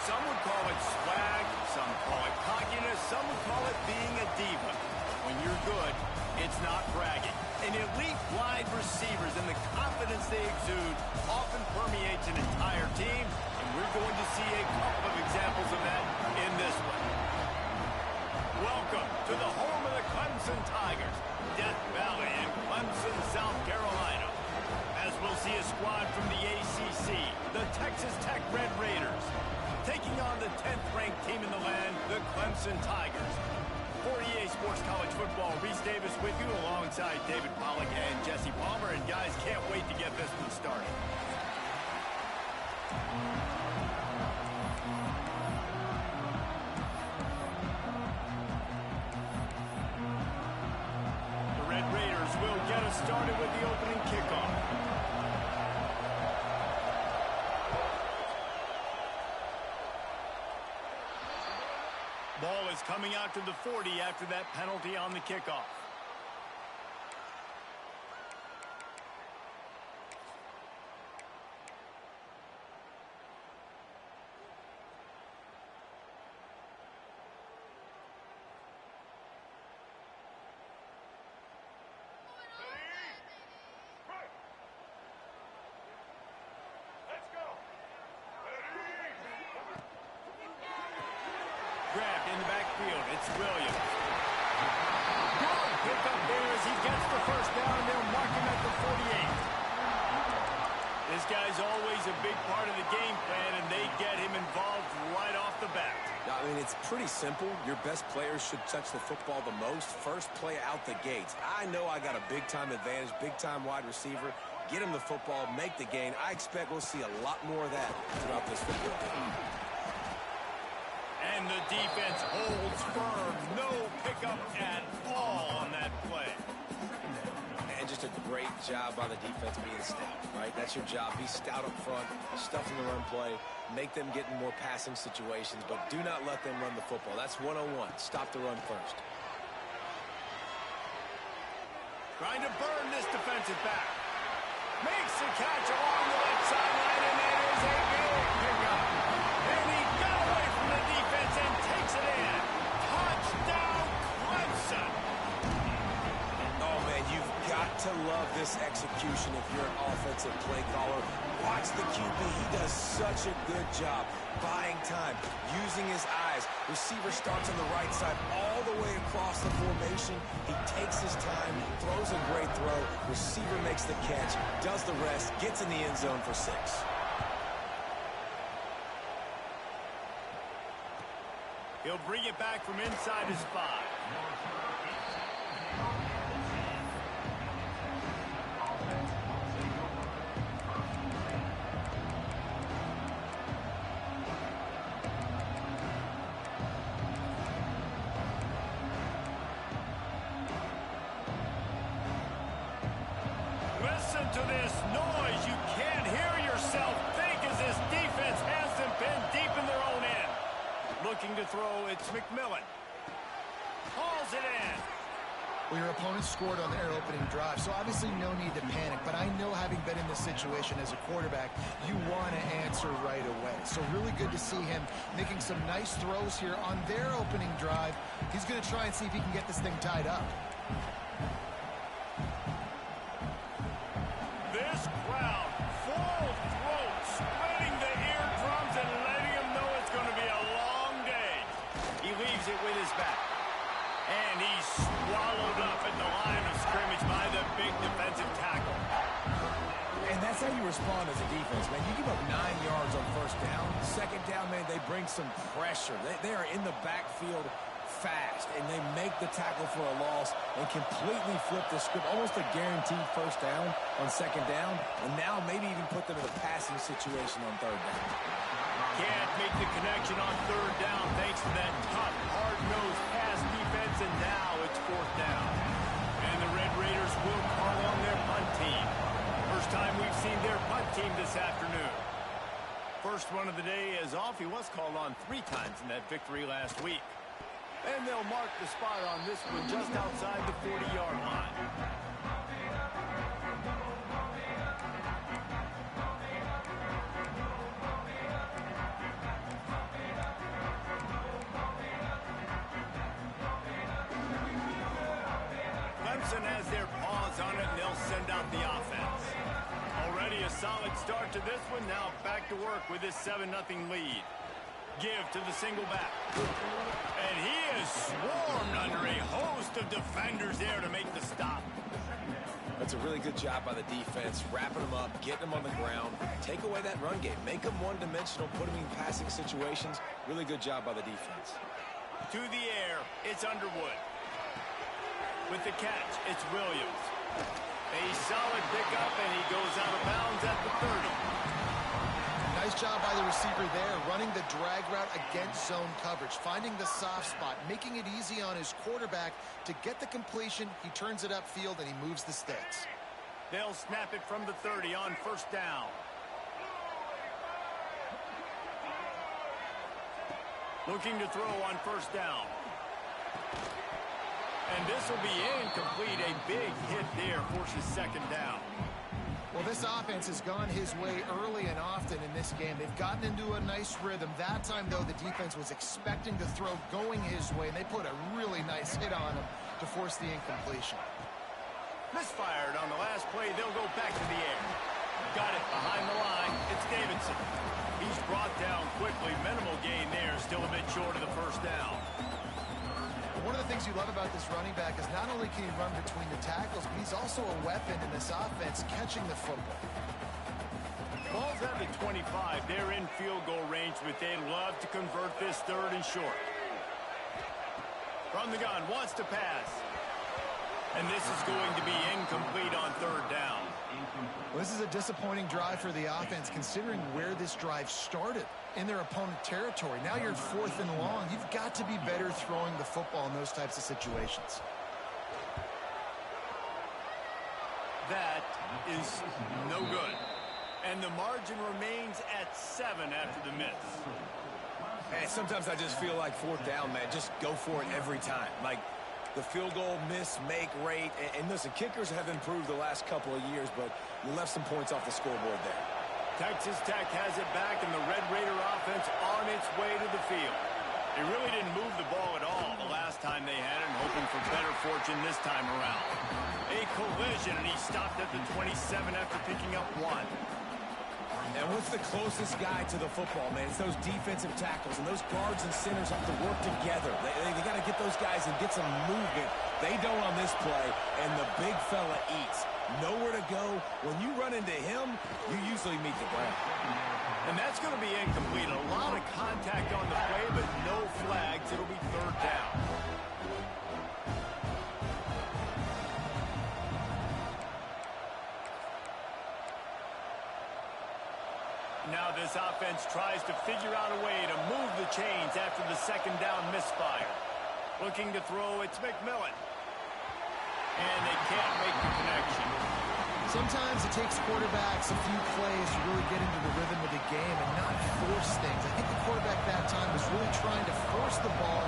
Some would call it swag, some call it cockiness, some would call it being a diva. When you're good, it's not bragging. An elite wide receivers and the confidence they exude often permeates an entire team, and we're going to see a couple of examples of that in this one. Welcome to the home of the Clemson Tigers, Death Valley in Clemson, South Carolina. As we'll see a squad from the ACC, the Texas Tech Red Raiders, taking on the 10th-ranked team in the land, the Clemson Tigers. For EA Sports College Football, Reese Davis with you alongside David Pollack and Jesse Palmer. And guys, can't wait to get this one started. The Red Raiders will get us started with the opening kickoff. Ball is coming out to the 40 after that penalty on the kickoff. Grabbed in the backfield. It's Williams. Good pick up there as he gets the first down. They'll mark him at the 48. This guy's always a big part of the game plan, and they get him involved right off the bat. I mean, it's pretty simple. Your best players should touch the football the most. First play out the gates. I know I got a big-time advantage, big-time wide receiver. Get him the football, make the gain. I expect we'll see a lot more of that throughout this football game. And the defense holds firm. No pickup at all on that play. And just a great job by the defense being stout, right? That's your job. Be stout up front, stuff in the run play, make them get in more passing situations, but do not let them run the football. That's 101. Stop the run first. Trying to burn this defensive back. Makes the catch along the left sideline, and that is a big pickup. And he got away from the defense and takes it in. Touchdown, Clemson. Oh, man, you've got to love this execution if you're an offensive play caller. Watch the QB. He does such a good job buying time, using his eyes. Receiver starts on the right side all the way across the formation. He takes his time, throws a great throw. Receiver makes the catch, does the rest, gets in the end zone for 6. He'll bring it back from inside his 5. Listen to this noise. You can't hear yourself think as this defense hasn't been deep in their own end. Looking to throw, it's McMillan. Hauls it in. Well, your opponent scored on their opening drive, so obviously no need to panic. But I know, having been in this situation as a quarterback, you want to answer right away. So really good to see him making some nice throws here on their opening drive. He's going to try and see if he can get this thing tied up. This crowd, full throat, splitting the eardrums and letting him know it's going to be a long day. He leaves it with his back. And he's swallowed up at the line of scrimmage by the big defensive tackle. And that's how you respond as a defense, man. You give up 9 yards on first down. Second down, man, they bring some pressure. They are in the backfield fast, and they make the tackle for a loss and completely flip the script. Almost a guaranteed first down on second down, and now maybe even put them in a passing situation on third down. Can't make the connection on third down thanks to that tough, hard-nosed pass defense, and now it's fourth down. And the Red Raiders will call on their punt team. First time we've seen their punt team this afternoon. First one of the day is off. He was called on 3 times in that victory last week. And they'll mark the spot on this one just outside the 40-yard line. Clemson has their paws on it, and they'll send out the offense. Already a solid start to this one. Now back to work with this 7-0 lead. Give to the single back. And he is swarmed under a host of defenders there to make the stop. That's a really good job by the defense, wrapping them up, getting them on the ground, take away that run game, make them one-dimensional, put them in passing situations. Really good job by the defense. To the air, it's Underwood. With the catch, it's Williams. A solid pickup, and he goes out of bounds at the 30. Nice job by the receiver there, running the drag route against zone coverage, finding the soft spot, making it easy on his quarterback to get the completion. He turns it upfield, and he moves the sticks. They'll snap it from the 30 on first down. Looking to throw on first down. And this will be incomplete. A big hit there forces second down. Well, this offense has gone his way early and often in this game. They've gotten into a nice rhythm. That time, though, the defense was expecting to throw going his way, and they put a really nice hit on him to force the incompletion. Misfired on the last play. They'll go back to the air. Got it behind the line. It's Davidson. He's brought down quickly. Minimal gain there. Still a bit short of the first down. One of the things you love about this running back is not only can he run between the tackles, but he's also a weapon in this offense catching the football. Ball's at the 25. They're in field goal range, but they'd love to convert this third and short. From the gun, wants to pass. And this is going to be incomplete on third down. Well, this is a disappointing drive for the offense, considering where this drive started, in their opponent territory. Now you're 4th and long. You've got to be better throwing the football in those types of situations. That is no good. And the margin remains at 7 after the miss. Hey, sometimes I just feel like 4th down, man. Just go for it every time. Like, the field goal miss-make rate. And listen, kickers have improved the last couple of years, but you left some points off the scoreboard there. Texas Tech has it back, and the Red Raider offense on its way to the field. They really didn't move the ball at all the last time they had it, hoping for better fortune this time around. A collision, and he stopped at the 27 after picking up 1. And with the closest guy to the football, man, it's those defensive tackles, and those guards and centers have to work together. They got to get those guys and get some movement. They don't on this play, and the big fella eats. Nowhere to go. When you run into him, you usually meet the ground. And that's going to be incomplete. A lot of contact on the play, but no flags. It'll be third down. Now this offense tries to figure out a way to move the chains after the second down misfire. Looking to throw, it's McMillan. And they can't make the connection. Sometimes it takes quarterbacks a few plays to really get into the rhythm of the game and not force things. I think the quarterback that time was really trying to force the ball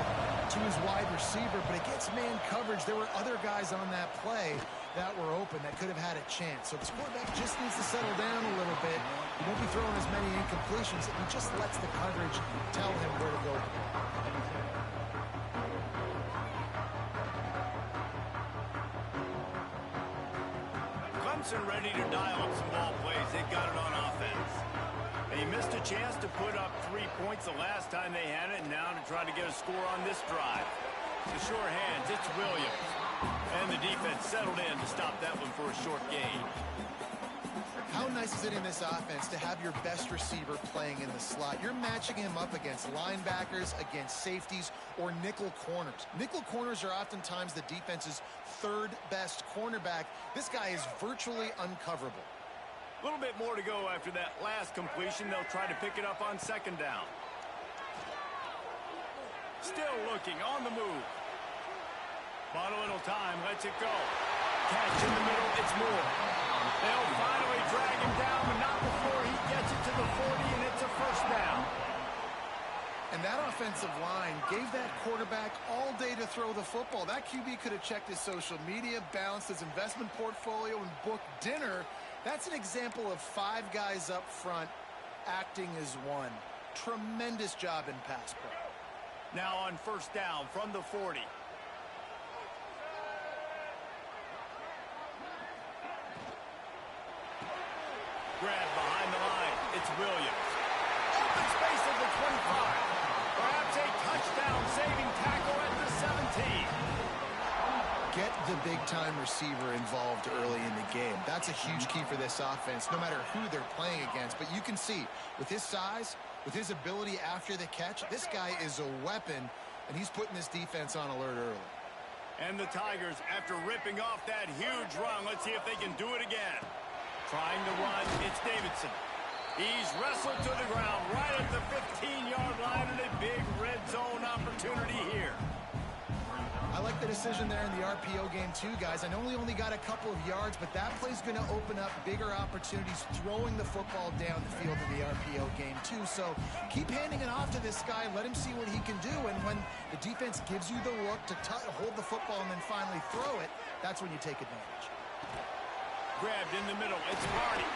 to his wide receiver, but against man coverage, there were other guys on that play that were open that could have had a chance. So this quarterback just needs to settle down a little bit. He won't be throwing as many incompletions, and he just lets the coverage tell him where to go. Clemson ready to dial up some ball plays. They got it on offense. They missed a chance to put up 3 points the last time they had it, and now to try to get a score on this drive. The sure hands, it's Williams. And the defense settled in to stop that one for a short gain. How nice is it in this offense to have your best receiver playing in the slot? You're matching him up against linebackers, against safeties, or nickel corners. Nickel corners are oftentimes the defense's third best cornerback. This guy is virtually uncoverable. A little bit more to go after that last completion. They'll try to pick it up on second down. Still looking on the move. Bought a little time, lets it go. Catch in the middle, it's Moore. They'll finally drag him down, but not before he gets it to the 40, and it's a first down. And that offensive line gave that quarterback all day to throw the football. That QB could have checked his social media, balanced his investment portfolio, and booked dinner. That's an example of 5 guys up front acting as one. Tremendous job in pass play. Now on first down from the 40. grab behind the line. It's Williams. Open space at the 25. Perhaps a touchdown-saving tackle at the 17. Get the big-time receiver involved early in the game. That's a huge key for this offense, no matter who they're playing against. But you can see, with his size, with his ability after the catch, this guy is a weapon, and he's putting this defense on alert early. And the Tigers, after ripping off that huge run, let's see if they can do it again. Trying to run, it's Davidson. He's wrestled to the ground right at the 15-yard line, and a big red zone opportunity here. I like the decision there in the RPO game too, guys. I know he only got a couple of yards, but that play's going to open up bigger opportunities throwing the football down the field in the RPO game too. So keep handing it off to this guy. Let him see what he can do. And when the defense gives you the look to hold the football and then finally throw it, that's when you take advantage. Grabbed in the middle. It's Hardy.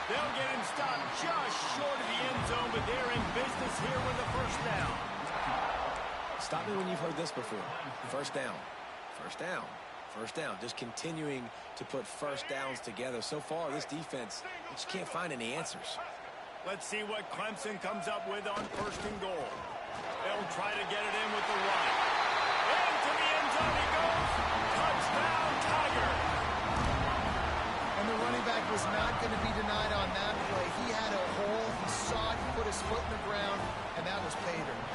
They'll get him stopped just short of the end zone, but they're in business here with a first down. Stop me when you've heard this before. First down, first down, first down. Just continuing to put first downs together. So far, this defense, you just can't find any answers. Let's see what Clemson comes up with on first and goal. They'll try to get it in with the run. Into the end zone he goes. Touchdown, Tiger. And the running back was not going to be denied on that play. He had a hole. He saw it. He put his foot in the ground, and that was pay dirt.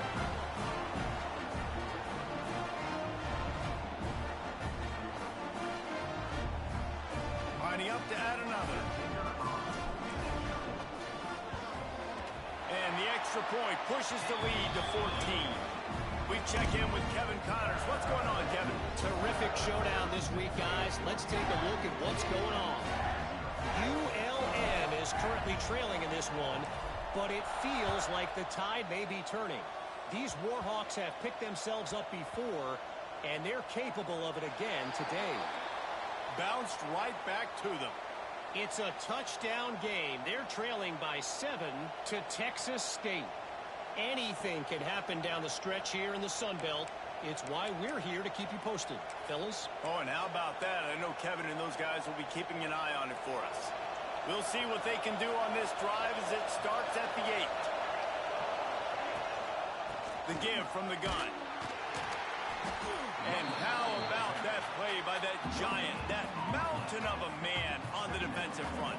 Up to add another. And the extra point pushes the lead to 14. We check in with Kevin Connors. What's going on, Kevin? Terrific showdown this week, guys. Let's take a look at what's going on. ULM is currently trailing in this one, but it feels like the tide may be turning. These Warhawks have picked themselves up before, and they're capable of it again today. Bounced right back to them. It's a touchdown game. They're trailing by 7 to Texas State. Anything can happen down the stretch here in the Sun Belt. It's why we're here to keep you posted, fellas. Oh, and how about that? I know Kevin and those guys will be keeping an eye on it for us. We'll see what they can do on this drive as it starts at the 8. The give from the gun. And how about that play by that giant, that mountain of a man on the defensive front?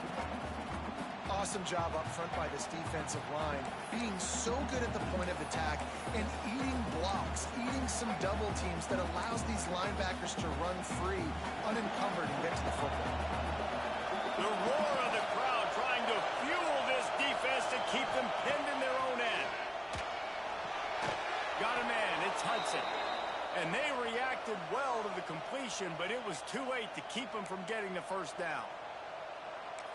Awesome job up front by this defensive line, being so good at the point of attack and eating blocks, eating some double teams that allows these linebackers to run free, unencumbered, and get to the football. The roar of the crowd trying to fuel this defense to keep them pinned in their own end. Got a man, it's Hudson. And they reacted well to the completion, but it was too late to keep them from getting the first down.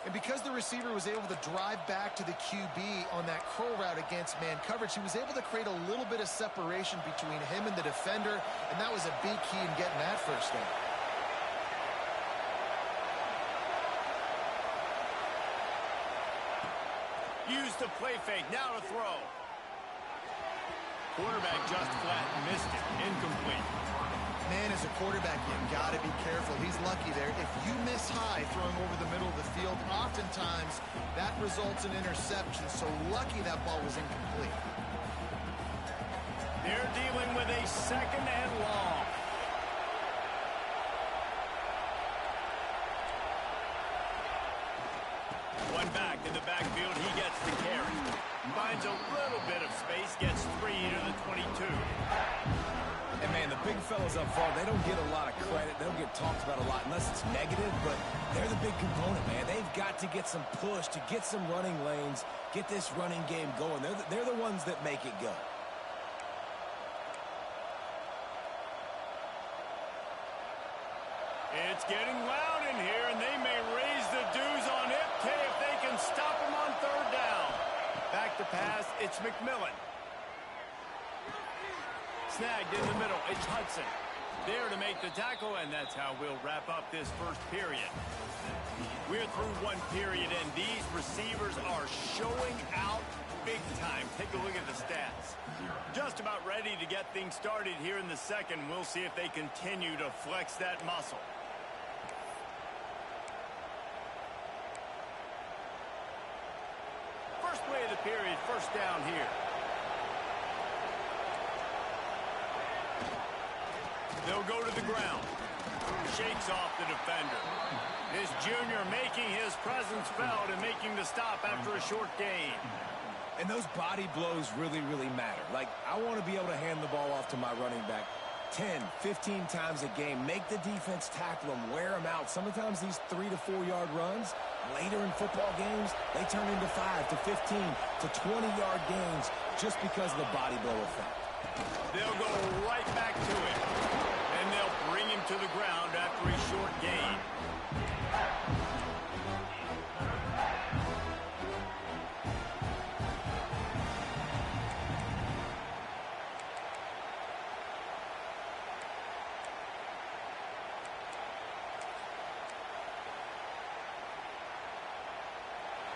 And because the receiver was able to drive back to the QB on that curl route against man coverage, he was able to create a little bit of separation between him and the defender, and that was a big key in getting that first down. Used the play fake, now to throw. Quarterback just flat missed it. Incomplete. Man, as a quarterback, you got to be careful. He's lucky there. If you miss high throwing over the middle of the field, oftentimes that results in interception. So lucky that ball was incomplete. They're dealing with a second and long. One back in the backfield. He gets the carry. Finds a little bit of space, gets 3 to the 22. And, man, the big fellas up front, they don't get a lot of credit. They don't get talked about a lot unless it's negative, but they're the big component, man. They've got to get some push, to get some running lanes, get this running game going. They're the ones that make it go. It's getting loud in here, and they may raise the dues on Ipke if they can stop him on third down. Back to pass, it's McMillan. Snagged in the middle, it's Hudson. There to make the tackle, and that's how we'll wrap up this first period. We're through one period, and these receivers are showing out big time. Take a look at the stats. Just about ready to get things started here in the second. We'll see if they continue to flex that muscle. it first down here. They'll go to the ground. Shakes off the defender. This junior making his presence felt and making the stop after a short gain. And those body blows really, really matter. Like, I want to be able to hand the ball off to my running back 10, 15 times a game. Make the defense tackle them, wear them out. Sometimes these 3 to 4 yard runs, later in football games, they turn into 5 to 15 to 20-yard gains just because of the body blow effect. They'll go right back to it. And they'll bring him to the ground after a short gain.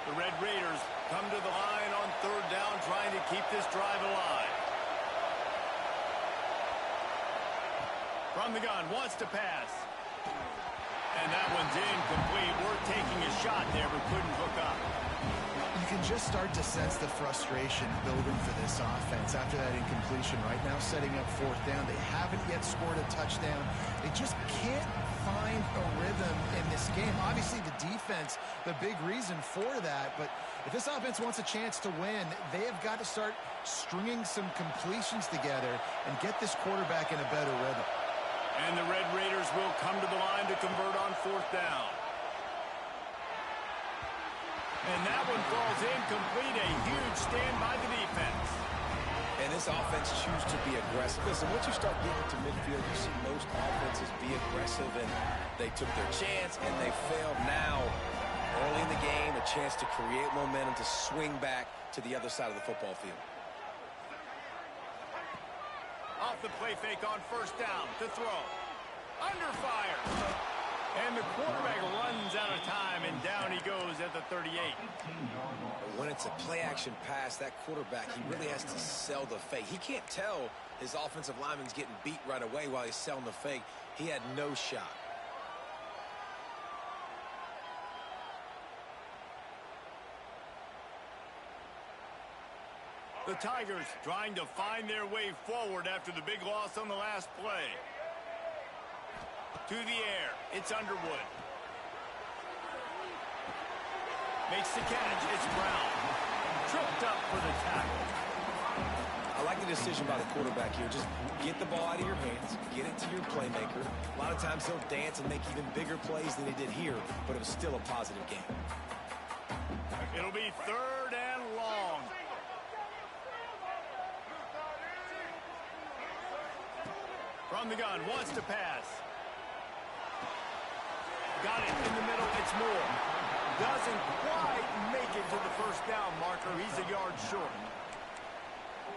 The Red Raiders come to the line on third down, trying to keep this drive alive. From the gun, wants to pass. And that one's incomplete. We're taking a shot there, but couldn't hook up. You can just start to sense the frustration building for this offense after that incompletion. Right now, setting up fourth down. They haven't yet scored a touchdown. They just can't find a rhythm in this game. Obviously, the defense, the big reason for that. But if this offense wants a chance to win, they have got to start stringing some completions together and get this quarterback in a better rhythm. And the Red Raiders will come to the line to convert on fourth down. And that one falls incomplete. A huge stand by the defense. And this offense chooses to be aggressive. Listen, once you start getting to midfield, you see most offenses be aggressive, and they took their chance, and they failed. Now, early in the game, a chance to create momentum to swing back to the other side of the football field. Off the play fake on first down to throw. Under fire. And the quarterback runs out of time, and down he goes at the 38. When it's a play-action pass, that quarterback, he really has to sell the fake. He can't tell his offensive lineman's getting beat right away while he's selling the fake. He had no shot. The Tigers trying to find their way forward after the big loss on the last play. To the air, it's Underwood. Makes the catch, it's Brown. Tripped up for the tackle. I like the decision by the quarterback here. Just get the ball out of your hands, get it to your playmaker. A lot of times he'll dance and make even bigger plays than he did here, but it was still a positive game. It'll be third and long. From the gun, wants to pass. Got it in the middle, it's Moore. Doesn't quite make it to the first down marker. He's a yard short.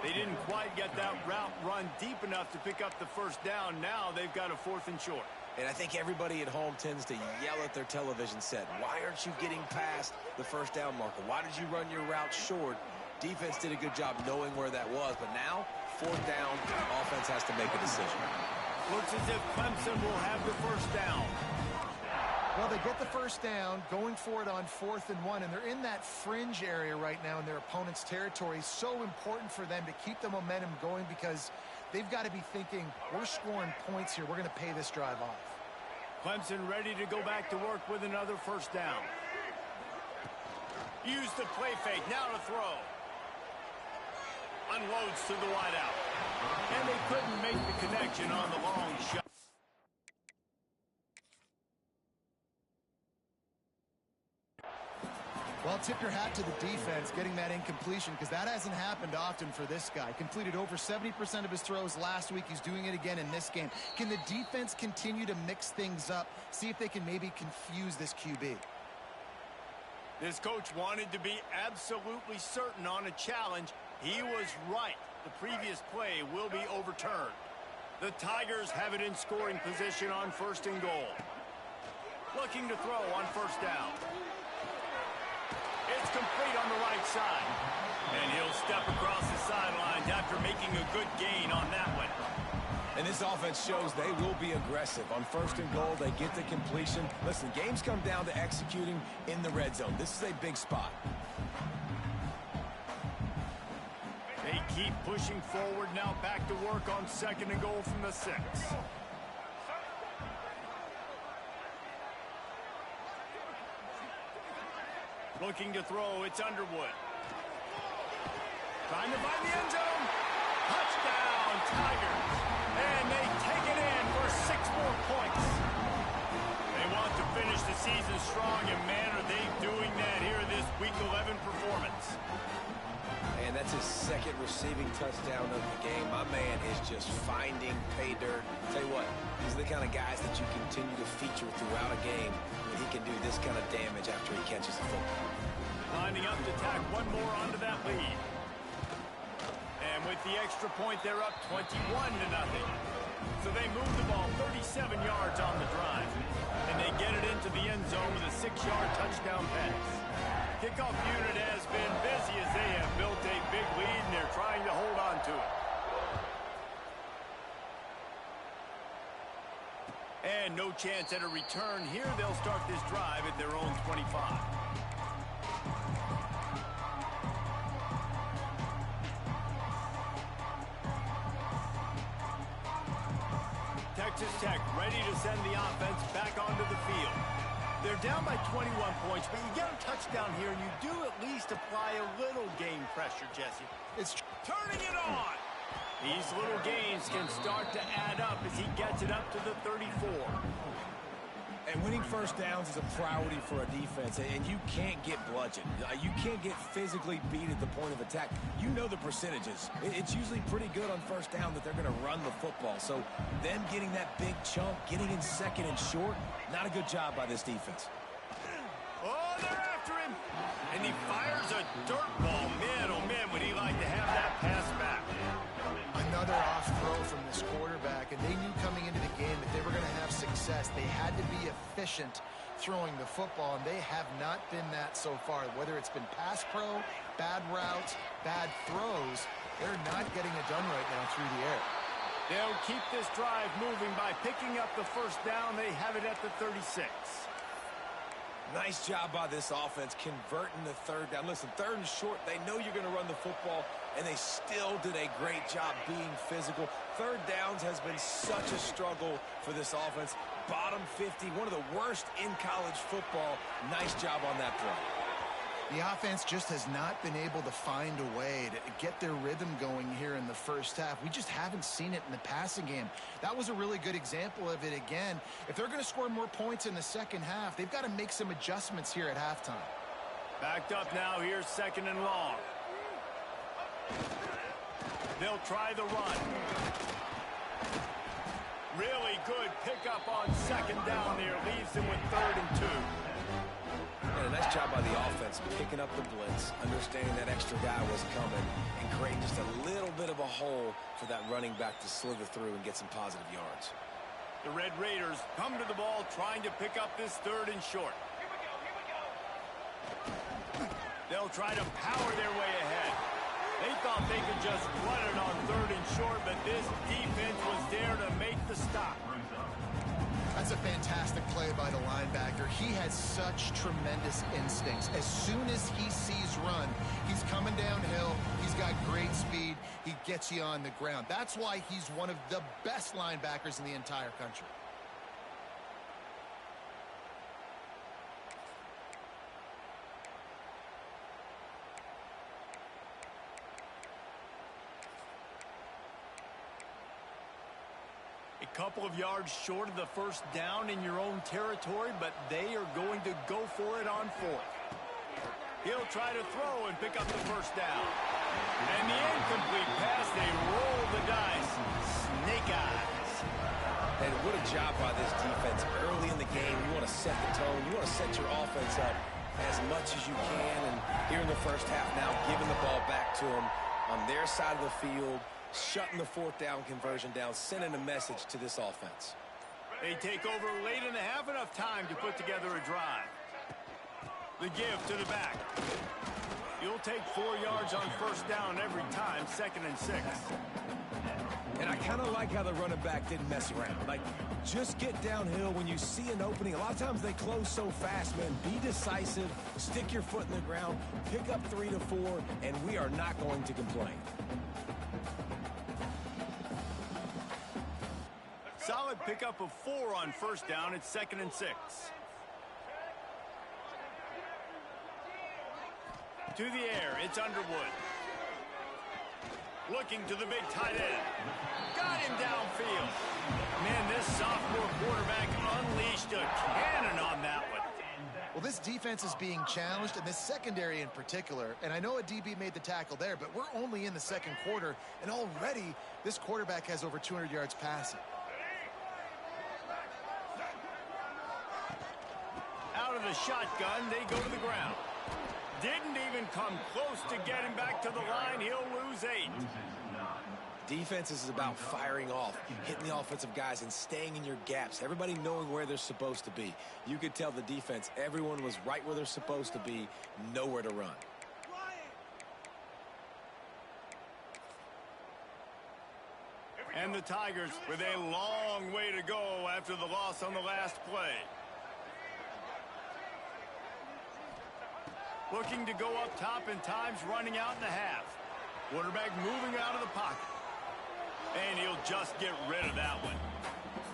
They didn't quite get that route run deep enough to pick up the first down. Now they've got a fourth and short. And I think everybody at home tends to yell at their television set. Why aren't you getting past the first down marker? Why did you run your route short? Defense did a good job knowing where that was, but now, fourth down, offense has to make a decision. Looks as if Clemson will have the first down. Well, they get the first down, going for it on 4th and 1, and they're in that fringe area right now in their opponent's territory. So important for them to keep the momentum going because they've got to be thinking, we're scoring points here. We're going to pay this drive off. Clemson ready to go back to work with another first down. Use the play fake, now to throw. Unloads to the wideout. And they couldn't make the connection on the long shot. Well, tip your hat to the defense getting that incompletion because that hasn't happened often for this guy. Completed over 70% of his throws last week. He's doing it again in this game. Can the defense continue to mix things up? See if they can maybe confuse this QB. This coach wanted to be absolutely certain on a challenge. He was right. The previous play will be overturned. The Tigers have it in scoring position on 1st and goal. Looking to throw on first down. It's complete on the right side. And he'll step across the sidelines after making a good gain on that one. And this offense shows they will be aggressive. On 1st and goal, they get the completion. Listen, games come down to executing in the red zone. This is a big spot. keep pushing forward. Now back to work on 2nd and goal from the 6. Looking to throw, it's Underwood. Trying to find the end zone. Touchdown, Tigers. And they take it in for 6 more points. They want to finish the season strong, and man, are they doing that here in this Week 11 performance. And that's his 2nd receiving touchdown of the game. My man is just finding pay dirt. Tell you what, these are the kind of guys that you continue to feature throughout a game when he can do this kind of damage after he catches the football. Lining up to tack one more onto that lead. And with the extra point, they're up 21-0. So they move the ball 37 yards on the drive. And they get it into the end zone with a 6-yard touchdown pass. Kickoff unit has been busy as they have built a big lead, and they're trying to hold on to it. And no chance at a return here. They'll start this drive at their own 25. Texas Tech ready to send the offense back onto the field. They're down by 21 points, but you get a touchdown here, and you do at least apply a little game pressure, Jesse. It's Turning it on. These little gains can start to add up as he gets it up to the 34. And winning first downs is a priority for a defense, and you can't get bludgeoned. You can't get physically beat at the point of attack. You know the percentages. It's usually pretty good on first down that they're going to run the football. So them getting that big chunk, getting in 2nd and short, not a good job by this defense. Oh, they're after him. And he fires a dirt ball. Man, oh man, would he like to have that pass back. another off throw from this quarterback, and they knew coming into the game that they were going to have success. They had to be efficient throwing the football, and they have not been that so far. Whether it's been pass pro, bad routes, bad throws, they're not getting it done right now through the air. They'll keep this drive moving by picking up the first down. They have it at the 36. Nice job by this offense converting the third down. Listen, 3rd and short, they know you're going to run the football, and they still did a great job being physical. 3rd downs has been such a struggle for this offense. Bottom 50, one of the worst in college football. Nice job on that play. The offense just has not been able to find a way to get their rhythm going here in the first half. We just haven't seen it in the passing game. That was a really good example of it again. If they're going to score more points in the second half, they've got to make some adjustments here at halftime. Backed up now. Here's 2nd and long. They'll try the run. Really good pickup on 2nd down there. Leaves them with 3rd and 2. And a nice job by the offense picking up the blitz, understanding that extra guy was coming, and creating just a little bit of a hole for that running back to slither through and get some positive yards. The Red Raiders come to the ball trying to pick up this 3rd and short. They'll try to power their way ahead. They thought they could just run it on 3rd and short, but this defense was there to make the stop. That's a fantastic play by the linebacker. He has such tremendous instincts. As soon as he sees run, he's coming downhill. He's got great speed. He gets you on the ground. That's why he's one of the best linebackers in the entire country. A couple of yards short of the first down in your own territory, but they are going to go for it on 4th. He'll try to throw and pick up the first down. And the incomplete pass, they roll the dice. Snake eyes. And what a job by this defense. Early in the game, you want to set the tone. You want to set your offense up as much as you can. And here in the first half now, giving the ball back to them on their side of the field, shutting the 4th down conversion down, sending a message to this offense. They take over late in the half, enough time to put together a drive. The give to the back. You'll take 4 yards on first down every time, 2nd and 6. And I kind of like how the running back didn't mess around. Like, just get downhill when you see an opening. A lot of times they close so fast, man. Be decisive, stick your foot in the ground, pick up 3 to 4, and we are not going to complain. Solid pickup of 4 on first down. It's 2nd and 6. To the air, it's Underwood. Looking to the big tight end. Got him downfield. Man, this sophomore quarterback unleashed a cannon on that one. Well, this defense is being challenged, and this secondary in particular. And I know a DB made the tackle there, but we're only in the second quarter, and already this quarterback has over 200 yards passing. Out of the shotgun, they go to the ground. Didn't even come close to getting back to the line. He'll lose 8. Defense is about firing off, hitting the offensive guys, and staying in your gaps. Everybody knowing where they're supposed to be. You could tell the defense, everyone was right where they're supposed to be, nowhere to run. And the Tigers with a long way to go after the loss on the last play. Looking to go up top, and time's running out in the half. Quarterback moving out of the pocket. And he'll just get rid of that one.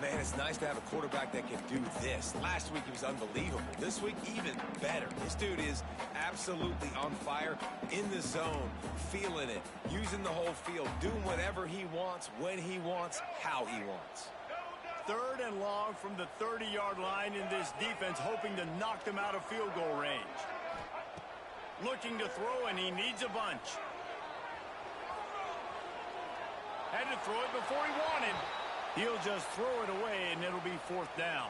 Man, it's nice to have a quarterback that can do this. Last week he was unbelievable. This week even better. This dude is absolutely on fire, in the zone, feeling it, using the whole field, doing whatever he wants, when he wants, how he wants. 3rd and long from the 30-yard line in this defense, hoping to knock them out of field goal range. Looking to throw, and he needs a bunch. Had to throw it before he wanted. He'll just throw it away, and it'll be 4th down.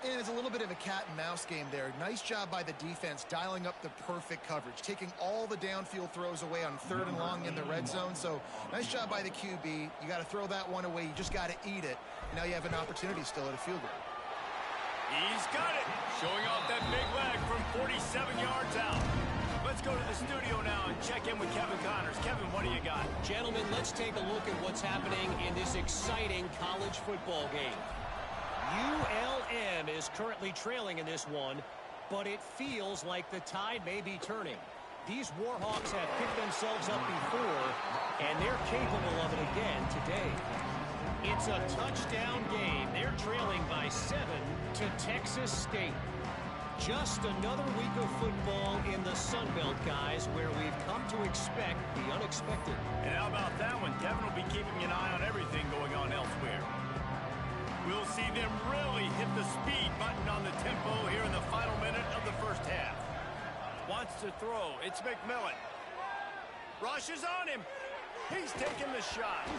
And it's a little bit of a cat and mouse game there. Nice job by the defense dialing up the perfect coverage, taking all the downfield throws away on 3rd and long in the red zone. So nice job by the QB. You got to throw that one away. You just got to eat it. And now you have an opportunity still at a field goal. He's got it. Showing off that big leg from 47 yards out. Let's go to the studio now and check in with Kevin Connors. Kevin, what do you got? Gentlemen, let's take a look at what's happening in this exciting college football game. ULM is currently trailing in this one, but it feels like the tide may be turning. These Warhawks have picked themselves up before, and they're capable of it again today. It's a touchdown game. They're trailing by 7 to Texas State. Just another week of football in the Sun Belt, guys, where we've come to expect the unexpected. And how about that one? Kevin will be keeping an eye on everything going on elsewhere. We'll see them really hit the speed button on the tempo here in the final minute of the first half. Wants to throw. It's McMillan. Rushes on him. He's taking the shot.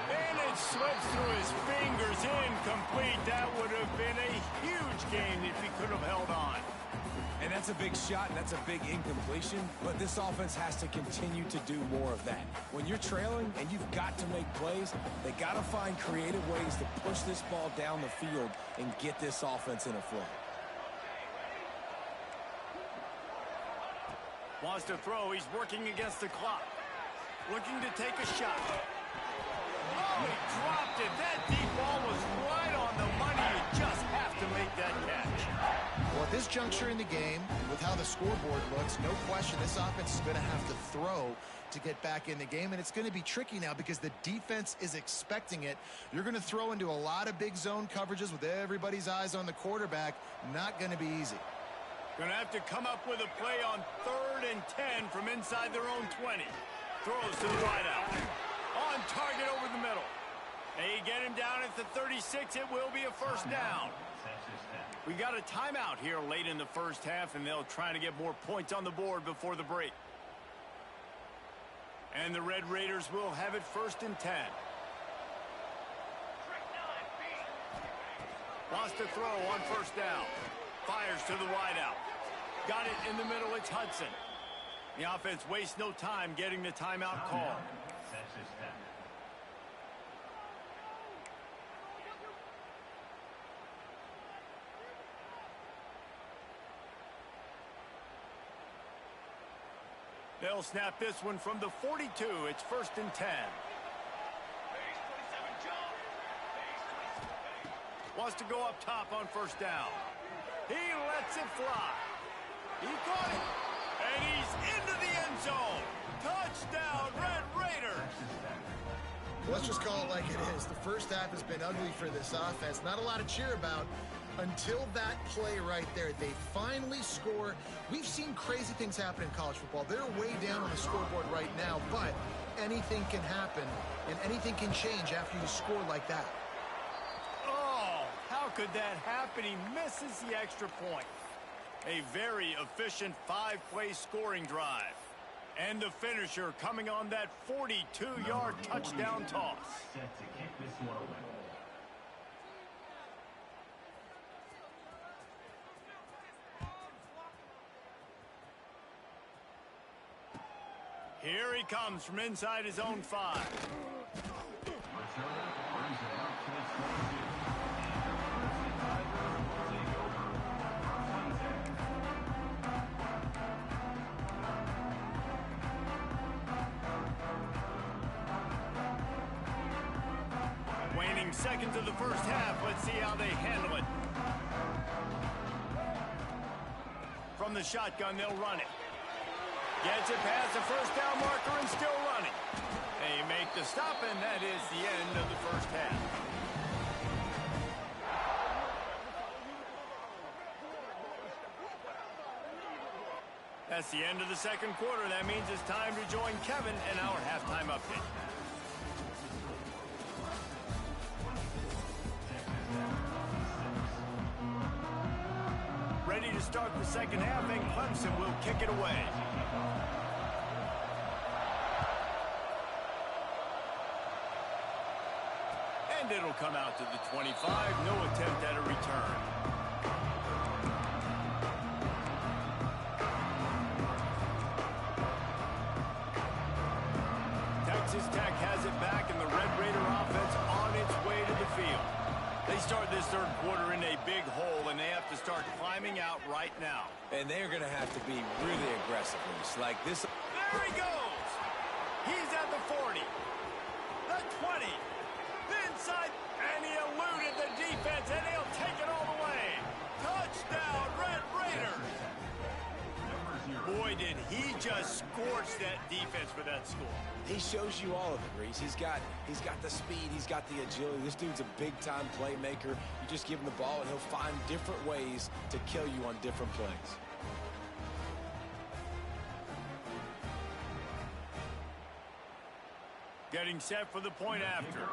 And it slips through his fingers, incomplete. That would have been a huge game if he could have held on. And that's a big shot, and that's a big incompletion, but this offense has to continue to do more of that. When you're trailing and you've got to make plays, they got to find creative ways to push this ball down the field and get this offense in a flow. Wants to throw. He's working against the clock. Looking to take a shot. Oh, he dropped it. That deep ball was right on the money. You just have to make that catch. Well, at this juncture in the game, with how the scoreboard looks, no question this offense is going to have to throw to get back in the game, and it's going to be tricky now because the defense is expecting it. You're going to throw into a lot of big zone coverages with everybody's eyes on the quarterback. Not going to be easy. Going to have to come up with a play on 3rd and 10 from inside their own 20. Throws to the wideout. On target over the middle. They get him down at the 36. It will be a first down. We got a timeout here late in the first half, and they'll try to get more points on the board before the break. And the Red Raiders will have it 1st and 10. Wants to throw on 1st down. Fires to the wideout. Got it in the middle. It's Hudson. The offense wastes no time getting the timeout call. They'll snap this one from the 42. It's 1st and 10. Wants to go up top on 1st down. He lets it fly. He caught it. And he's into the end zone. Touchdown, Red Raiders. Let's just call it like it is. The first half has been ugly for this offense. Not a lot to cheer about until that play right there. They finally score. We've seen crazy things happen in college football. They're way down on the scoreboard right now, but anything can happen, and anything can change after you score like that. Oh, how could that happen? He misses the extra point. A very efficient 5-play scoring drive. And the finisher coming on that 42-yard touchdown toss. Set to kick this one away. Here he comes from inside his own 5. Returner brings it up to the 22. Take over. Waning seconds of the first half. Let's see how they handle it. From the shotgun, they'll run it. Gets it past the first down marker and still running. They make the stop, and that is the end of the first half. That's the end of the second quarter. That means it's time to join Kevin in our halftime update. Ready to start the second half, and Clemson will kick it away. And it'll come out to the 25. No attempt at a return. Texas Tech has it back, and the Red Raider offense on its way to the field. They start this third quarter in a big hole, and they have to start climbing out right now. And they're going to have to be really aggressive, like this. There he goes. He's at the 40, the 20, the inside, and he eluded the defense, and he'll take it all the way. Touchdown, Red Raiders. Boy, did he just scorch that defense for that score. He shows you all of it, Reese. He's got the speed. He's got the agility. This dude's a big-time playmaker. You just give him the ball, and he'll find different ways to kill you on different plays. Getting set for the point after.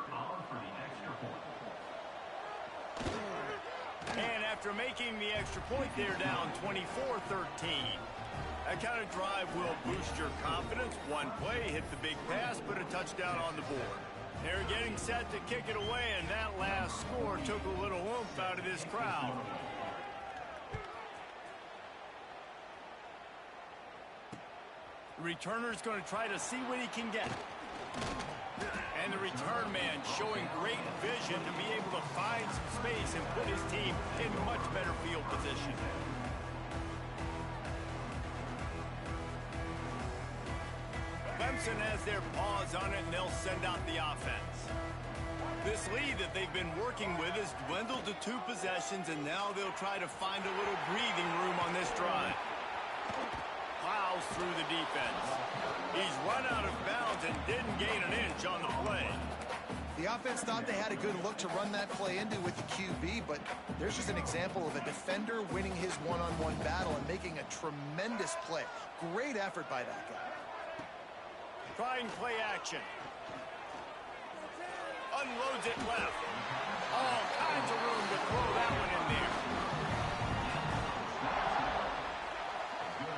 And after making the extra point, they're down 24-13. That kind of drive will boost your confidence. One play, hit the big pass, put a touchdown on the board. They're getting set to kick it away, and that last score took a little oomph out of this crowd. The returner's going to try to see what he can get. And the return man showing great vision to be able to find some space and put his team in much better field position. Clemson has their paws on it, and they'll send out the offense. This lead that they've been working with has dwindled to 2 possessions, and now they'll try to find a little breathing room on this drive. Plows through the defense. He's run out of bounds and didn't gain an inch on the play. The offense thought they had a good look to run that play into with the QB, but there's just an example of a defender winning his one-on-one battle and making a tremendous play. Great effort by that guy. Trying play action. Unloads it left. All kinds of room to throw that one in there.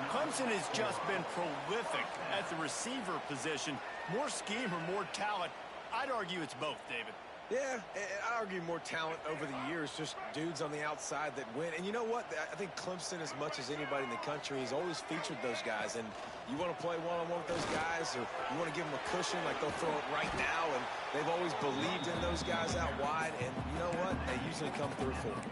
Clemson has just been prolific at the receiver position. More scheme or more talent? I'd argue it's both, David. Yeah, I argue more talent over the years, just dudes on the outside that win. And you know what? I think Clemson, as much as anybody in the country, has always featured those guys. And you want to play one-on-one with those guys, or you want to give them a cushion, like they'll throw it right now. And they've always believed in those guys out wide. And you know what? They usually come through for them.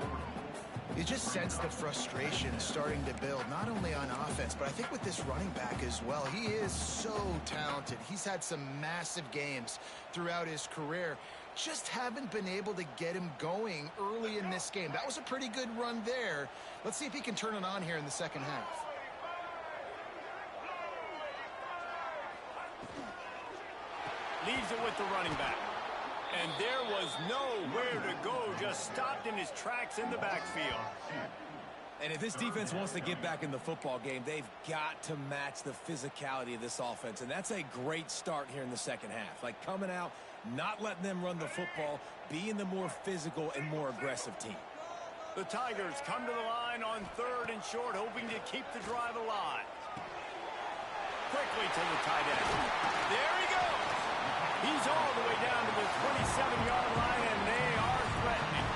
You just sense the frustration starting to build, not only on offense, but I think with this running back as well. He is so talented. He's had some massive games throughout his career. Just haven't been able to get him going early in this game. That was a pretty good run there. Let's see if he can turn it on here in the second half. Leaves it with the running back. And there was nowhere to go, just stopped in his tracks in the backfield. And if this defense wants to get back in the football game, they've got to match the physicality of this offense. And that's a great start here in the second half. Like coming out, not letting them run the football, being the more physical and more aggressive team. The Tigers come to the line on 3rd and short, hoping to keep the drive alive. Quickly to the tight end. There he goes. He's all the way down to the 27-yard line, and they are threatening.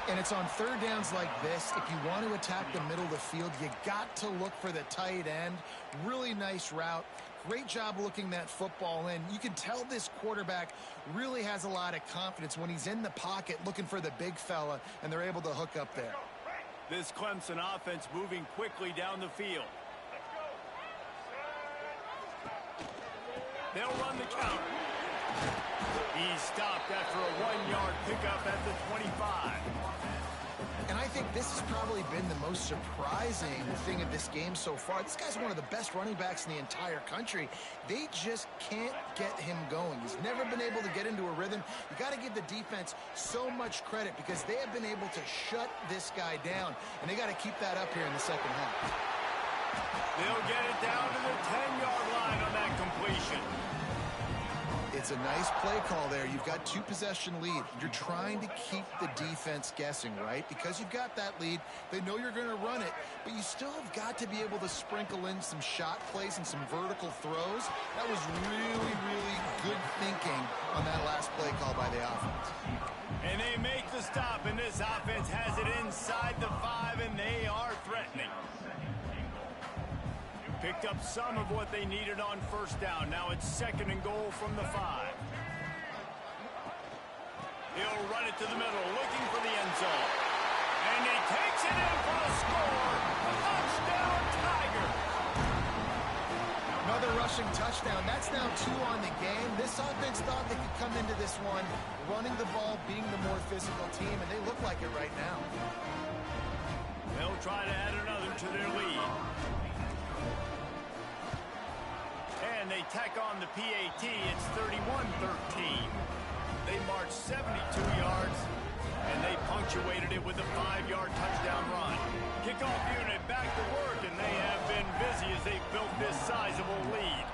And it's on 3rd downs like this. If you want to attack the middle of the field, you got to look for the tight end. Really nice route. Great job looking that football in. You can tell this quarterback really has a lot of confidence when he's in the pocket looking for the big fella, and they're able to hook up there. This Clemson offense moving quickly down the field. They'll run the counter. He's stopped after a 1-yard pickup at the 25. And I think this has probably been the most surprising thing of this game so far. This guy's one of the best running backs in the entire country. They just can't get him going. He's never been able to get into a rhythm. You got to give the defense so much credit because they have been able to shut this guy down, and they got to keep that up here in the second half. They'll get it down to the 10-yard line on that completion. It's a nice play call there. You've got 2-possession lead. You're trying to keep the defense guessing, right? Because you've got that lead, they know you're going to run it, but you still have got to be able to sprinkle in some shot plays and some vertical throws. That was really, really good thinking on that last play call by the offense. And they make the stop, and this offense has it inside the 5, and they are threatening. Picked up some of what they needed on 1st down. Now it's 2nd and goal from the 5. He'll run it to the middle, looking for the end zone. And he takes it in for a score. Touchdown, Tiger. Another rushing touchdown. That's now 2 on the game. This offense thought they could come into this one running the ball, being the more physical team, and they look like it right now. They'll try to add another to their lead. And they tack on the PAT. It's 31-13. They marched 72 yards, and they punctuated it with a 5-yard touchdown run. Kickoff unit back to work, and they have been busy as they built this sizable lead.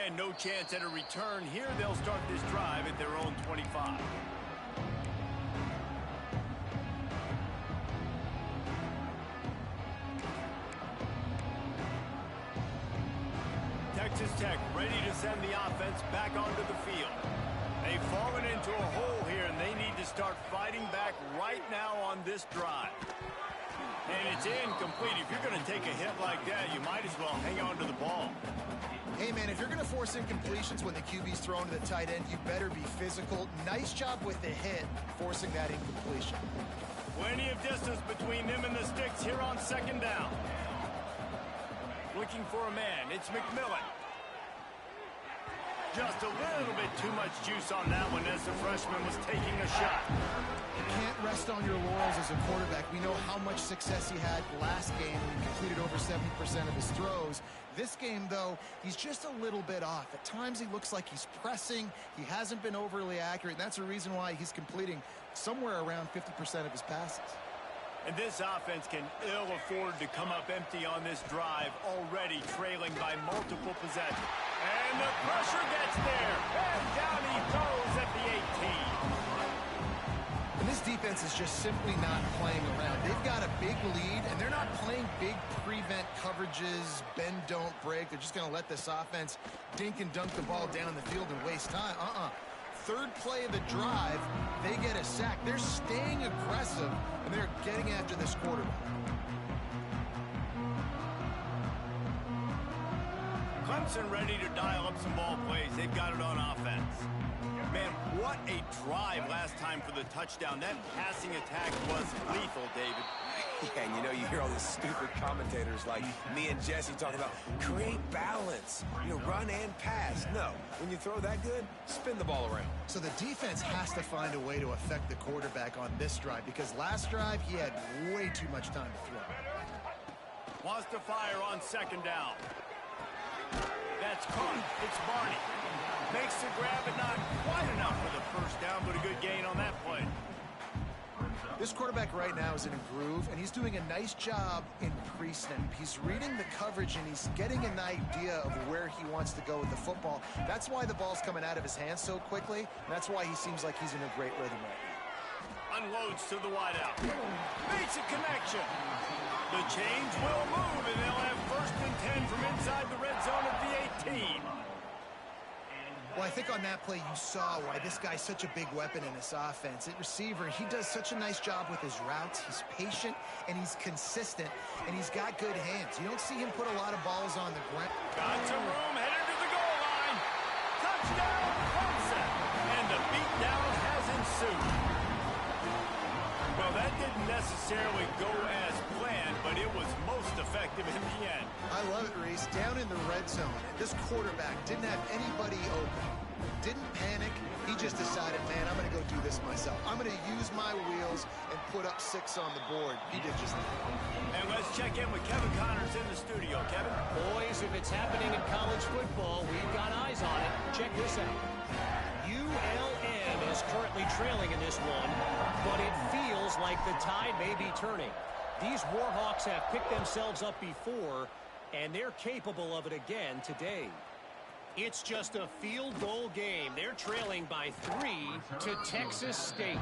And no chance at a return here. They'll start this drive at their own 25. Texas Tech ready to send the offense back onto the field. They've fallen into a hole here, and they need to start fighting back right now on this drive. And it's incomplete. If you're going to take a hit like that, you might as well hang on to the ball. Hey, man, if you're going to force incompletions when the QB's thrown to the tight end, you better be physical. Nice job with the hit, forcing that incompletion. Plenty of distance between them and the sticks here on 2nd down. Looking for a man. It's McMillan. Just a little bit too much juice on that one as the freshman was taking a shot. You can't rest on your laurels as a quarterback. We know how much success he had last game when he completed over 70% of his throws. This game, though, he's just a little bit off. At times he looks like he's pressing. He hasn't been overly accurate, and that's a reason why he's completing somewhere around 50% of his passes. And this offense can ill afford to come up empty on this drive, already trailing by multiple possessions. And the pressure gets there, and down he goes at the 18. And this defense is just simply not playing around. They've got a big lead, and they're not playing big prevent coverages, bend, don't break. They're just going to let this offense dink and dunk the ball down the field and waste time. 3rd play of the drive, they get a sack. They're staying aggressive, and they're getting after this quarterback. Clemson ready to dial up some ball plays. They've got it on offense. Man, what a drive last time for the touchdown. That passing attack was lethal, David. Yeah, and you know, you hear all these stupid commentators like me and Jesse talking about create balance, run and pass. No, when you throw that good, spin the ball around. So the defense has to find a way to affect the quarterback on this drive because last drive he had way too much time to throw. Wants to fire on 2nd down. That Makes the grab, but not quite enough for the first down, but a good gain on that play. This quarterback right now is in a groove, and he's doing a nice job in pre-snap. He's reading the coverage, and he's getting an idea of where he wants to go with the football. That's why the ball's coming out of his hands so quickly, and that's why he seems like he's in a great rhythm right now. Unloads to the wideout. Makes a connection. The chains will move, and they'll have 1st and 10 from inside the red zone at the 18. Well, I think on that play you saw why this guy's such a big weapon in this offense. At receiver, he does such a nice job with his routes. He's patient, and he's consistent, and he's got good hands. You don't see him put a lot of balls on the ground. Got some room, headed to the goal line. Touchdown, Clemson. And the beatdown has ensued. Well, that didn't necessarily go as planned, but it was most effective in the end. I love it, Reese. Down in the red zone, this quarterback didn't have anybody open. Didn't panic. He just decided, man, I'm going to go do this myself. I'm going to use my wheels and put up 6 on the board. He did just that. And let's check in with Kevin Connors in the studio. Kevin? Boys, if it's happening in college football, we've got eyes on it. Check this out. ULM is currently trailing in this one, but it feels like the tide may be turning. These Warhawks have picked themselves up before, and they're capable of it again today. It's just a field goal game. They're trailing by 3 to Texas State.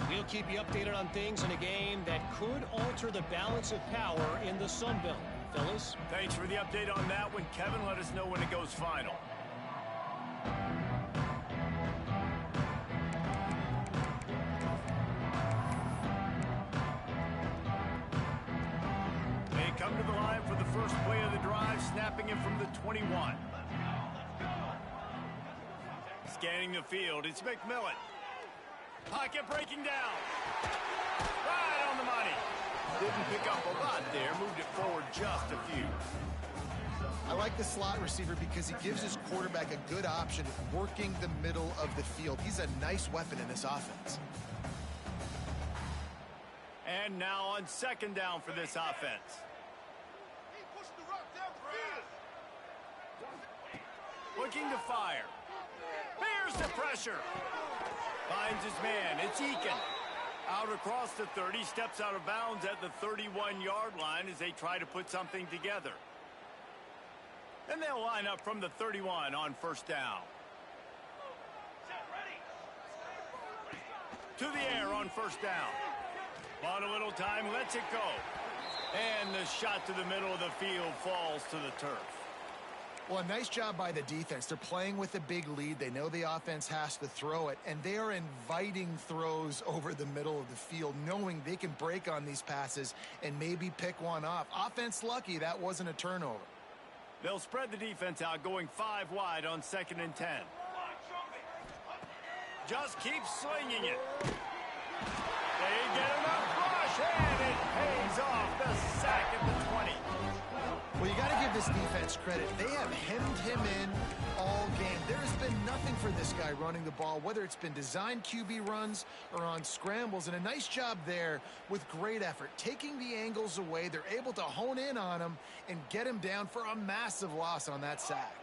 We'll keep you updated on things in a game that could alter the balance of power in the Sun Belt. Fellas? Thanks for the update on that one, Kevin. Let us know when it goes final. They come to the line for the first play of the drive, snapping it from the 21. Scanning the field, it's McMillan. Pocket breaking down. Right on the money. Didn't pick up a lot there, moved it forward just a few. I like the slot receiver because he gives his quarterback a good option of working the middle of the field. He's a nice weapon in this offense. And now on 2nd down for this offense. Looking to fire. Bears the pressure. Finds his man. It's Eakin. Out across the 30. Steps out of bounds at the 31-yard line as they try to put something together. And they'll line up from the 31 on 1st down. To the air on 1st down. On a little time, lets it go. And the shot to the middle of the field falls to the turf. Well, a nice job by the defense. They're playing with a big lead. They know the offense has to throw it, and they are inviting throws over the middle of the field, knowing they can break on these passes and maybe pick one off. Offense lucky that wasn't a turnover. They'll spread the defense out, going 5 wide on 2nd and 10. Just keep slinging it. They get enough rush, and it pays off. The sack at the 20. Well, you got to give this defense credit. They have hemmed him in all game. There has been nothing for this guy running the ball, whether it's been designed QB runs or on scrambles, and a nice job there with great effort. Taking the angles away, they're able to hone in on him and get him down for a massive loss on that sack.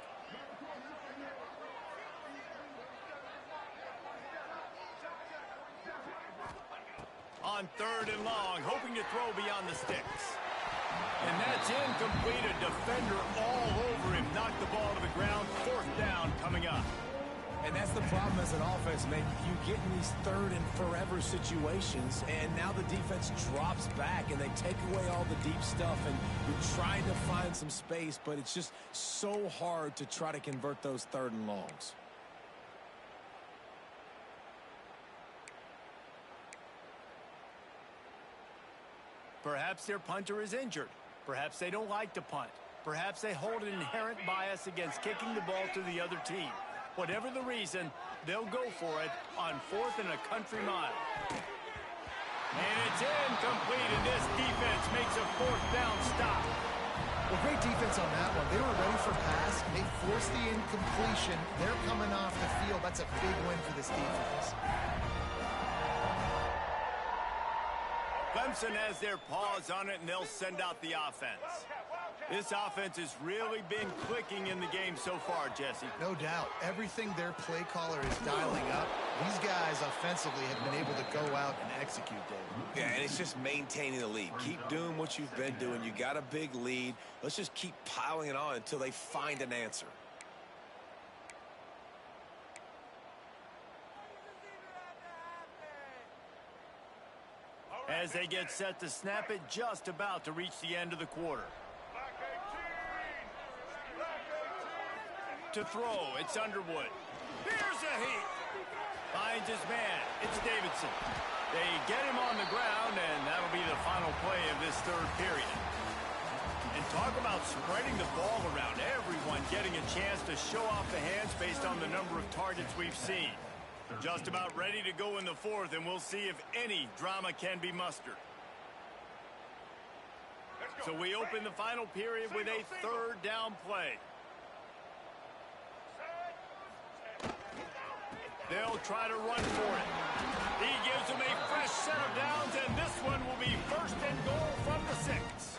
On 3rd and long, hoping to throw beyond the sticks. And that's incomplete. A defender all over him. Knocked the ball to the ground. 4th down coming up. And that's the problem as an offense, man. You get in these 3rd and forever situations, and now the defense drops back, and they take away all the deep stuff, and you're trying to find some space, but it's just so hard to try to convert those 3rd and longs. Perhaps their punter is injured. Perhaps they don't like to punt. Perhaps they hold an inherent bias against kicking the ball to the other team. Whatever the reason, they'll go for it on 4th and a country mile. And it's incomplete, and this defense makes a 4th down stop. Well, great defense on that one. They were ready for pass. They forced the incompletion. They're coming off the field. That's a big win for this defense. Clemson has their paws on it, and they'll send out the offense. This offense has really been clicking in the game so far, Jesse. No doubt. Everything their play caller is dialing up, these guys offensively have been able to go out and execute, David. Yeah, and it's just maintaining the lead. Keep doing what you've been doing. You got a big lead. Let's just keep piling it on until they find an answer. As they get set to snap it, just about to reach the end of the quarter. To throw, it's Underwood. Here's a heat. Finds his man. It's Davidson. They get him on the ground, and that'll be the final play of this third period. And talk about spreading the ball around. Everyone getting a chance to show off the hands based on the number of targets we've seen. Just about ready to go in the fourth, and we'll see if any drama can be mustered. So we open the final period with a third down play. They'll try to run for it. He gives them a fresh set of downs, and this one will be first and goal from the 6.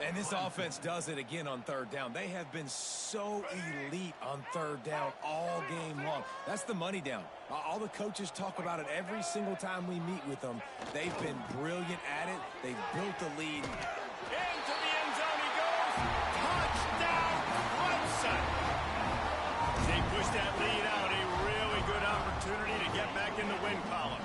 And this offense does it again on third down. They have been so elite on third down all game long. That's the money down. All the coaches talk about it every single time we meet with them. They've been brilliant at it. They've built the lead. Into the end zone he goes. Touchdown, Clemson. They push that lead out. A really good opportunity to get back in the win column.